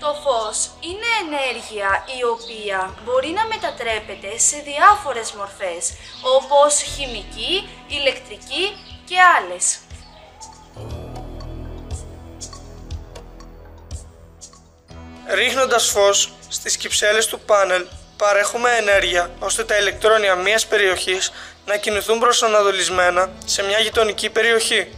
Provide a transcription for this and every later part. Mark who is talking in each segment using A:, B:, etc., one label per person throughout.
A: Το φως είναι ενέργεια η οποία μπορεί να μετατρέπεται σε διάφορες μορφές, όπως χημική, ηλεκτρική και άλλες.
B: Ρίχνοντας φως στις κυψέλες του πάνελ, παρέχουμε ενέργεια ώστε τα ηλεκτρόνια μιας περιοχής να κινηθούν προσανατολισμένα σε μια γειτονική περιοχή.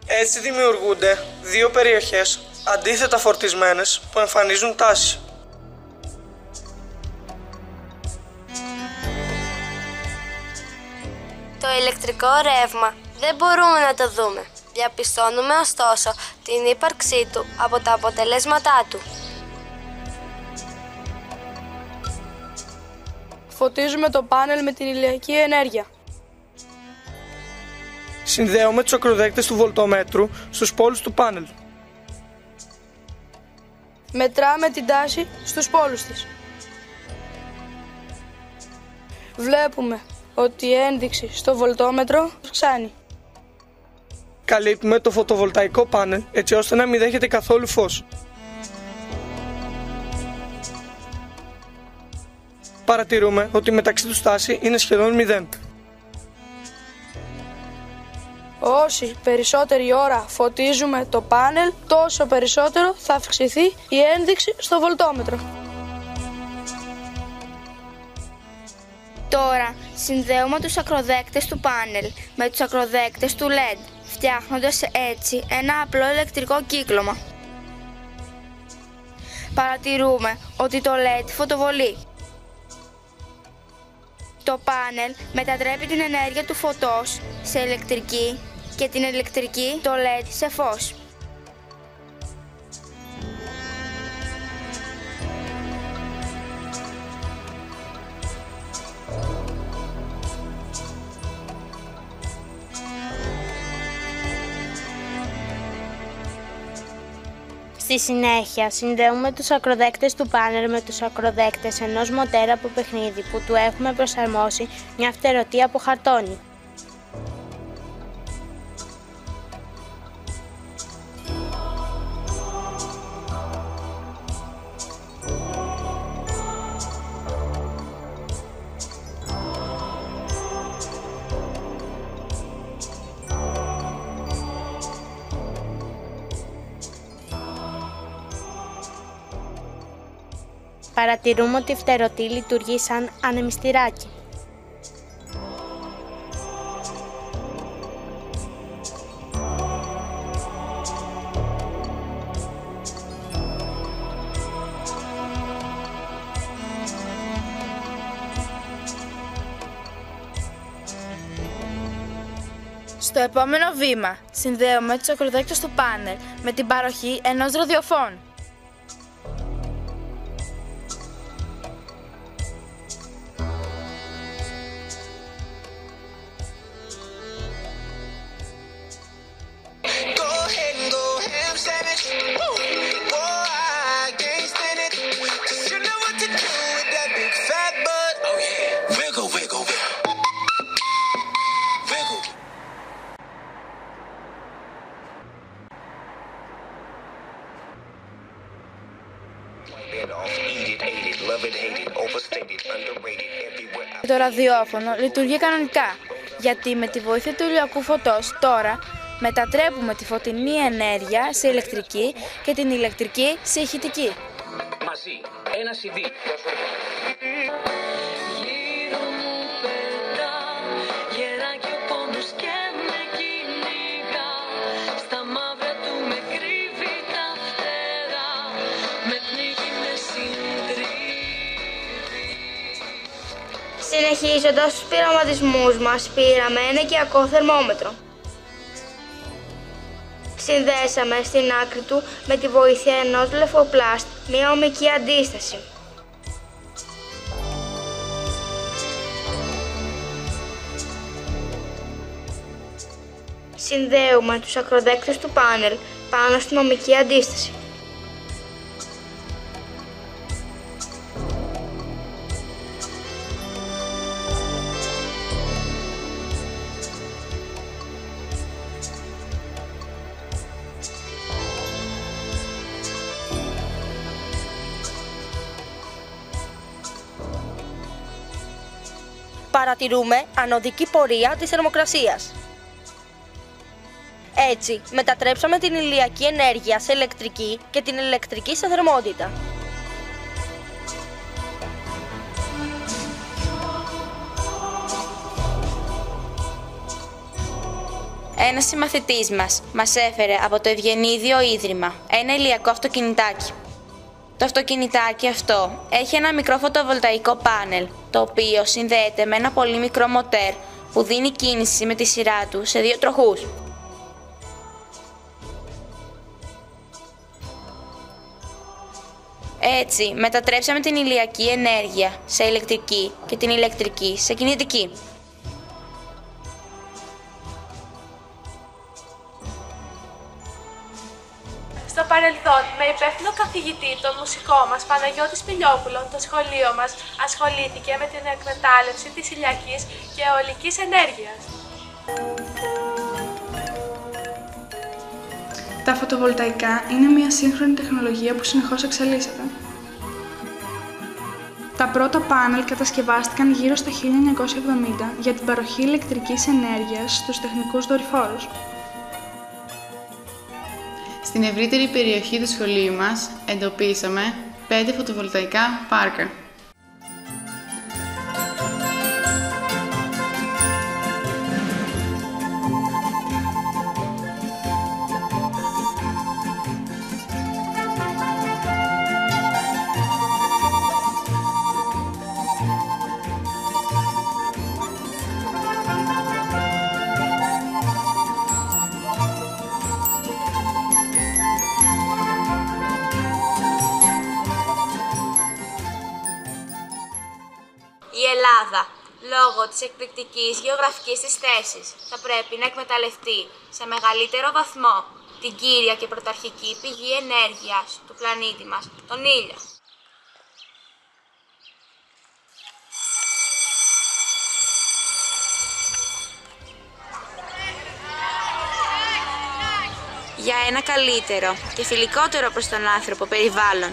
B: Έτσι δημιουργούνται δύο περιοχές αντίθετα φορτισμένες που εμφανίζουν τάση.
C: Το ηλεκτρικό ρεύμα δεν μπορούμε να το δούμε. Διαπιστώνουμε ωστόσο την ύπαρξή του από τα αποτελέσματά του.
D: Φωτίζουμε το πάνελ με την ηλιακή ενέργεια.
B: Συνδέουμε τους ακροδέκτες του βολτομέτρου στους πόλους του πάνελ.
D: Μετράμε την τάση στους πόλους της. Βλέπουμε ότι η ένδειξη στο βολτόμετρο αυξάνει.
B: Καλύπτουμε το φωτοβολταϊκό πάνελ έτσι ώστε να μην δέχεται καθόλου φως. Παρατηρούμε ότι μεταξύ του στάση είναι σχεδόν 0.
D: Όση περισσότερη ώρα φωτίζουμε το πάνελ, τόσο περισσότερο θα αυξηθεί η ένδειξη στο βολτόμετρο.
E: Τώρα συνδέουμε τους ακροδέκτες του πάνελ με τους ακροδέκτες του LED, φτιάχνοντας έτσι ένα απλό ηλεκτρικό κύκλωμα. Παρατηρούμε ότι το LED φωτοβολεί. Το πάνελ μετατρέπει την ενέργεια του φωτός σε ηλεκτρική και την ηλεκτρική, το LED, σε φως.
C: Στη συνέχεια συνδέουμε τους ακροδέκτες του πάνελ με τους ακροδέκτες ενός μοτέρα από παιχνίδι που του έχουμε προσαρμόσει μια φτερωτή από χαρτόνι. Παρατηρούμε ότι η φτερωτή λειτουργεί σαν ανεμιστηράκι.
E: Στο επόμενο βήμα συνδέουμε τους ακροδέκτες του πάνελ με την παροχή ενός ραδιοφώνου. Το ραδιόφωνο λειτουργεί κανονικά, γιατί με τη βοήθεια του ηλιακού φωτός τώρα μετατρέπουμε τη φωτεινή ενέργεια σε ηλεκτρική και την ηλεκτρική σε ηχητική.
F: Μαζί, ένα CD.
E: Συνεχίζοντας τους πειραματισμούς μας, πήραμε ένα οικιακό θερμόμετρο. Συνδέσαμε στην άκρη του με τη βοήθεια ενός λεφοπλάστ μια ομική αντίσταση. Συνδέουμε τους ακροδέκτες του πάνελ πάνω στην ομική αντίσταση.
G: παρατηρούμε ανωδική πορεία της θερμοκρασίας. Έτσι, μετατρέψαμε την ηλιακή ενέργεια σε ηλεκτρική και την ηλεκτρική σε θερμότητα.
E: Ένας συμμαθητής μας έφερε από το Ευγενίδιο Ίδρυμα ένα ηλιακό αυτοκινητάκι. Το αυτοκινητάκι αυτό έχει ένα μικρό φωτοβολταϊκό πάνελ, το οποίο συνδέεται με ένα πολύ μικρό μοτέρ που δίνει κίνηση με τη σειρά του σε 2 τροχούς. Έτσι, μετατρέψαμε την ηλιακή ενέργεια σε ηλεκτρική και την ηλεκτρική σε κινητική.
H: Στο παρελθόν, με υπεύθυνο καθηγητή, τον μουσικό μας Παναγιώτη Σπηλιόπουλο, το σχολείο μας ασχολήθηκε με την εκμετάλλευση της ηλιακής και αιωλικής ενέργειας.
I: Τα φωτοβολταϊκά είναι μια σύγχρονη τεχνολογία που συνεχώς εξελίσσεται. Τα πρώτα πάνελ κατασκευάστηκαν γύρω στο 1970 για την παροχή ηλεκτρικής ενέργειας στους τεχνικούς δορυφόρους.
J: Στην ευρύτερη περιοχή του σχολείου μας εντοπίσαμε 5 φωτοβολταϊκά πάρκα.
A: Η Ελλάδα, λόγω της εκπληκτικής γεωγραφικής της θέσης, θα πρέπει να εκμεταλλευτεί σε μεγαλύτερο βαθμό την κύρια και πρωταρχική πηγή ενέργειας του πλανήτη μας, τον ήλιο.
E: Για ένα καλύτερο και φιλικότερο προς τον άνθρωπο περιβάλλον,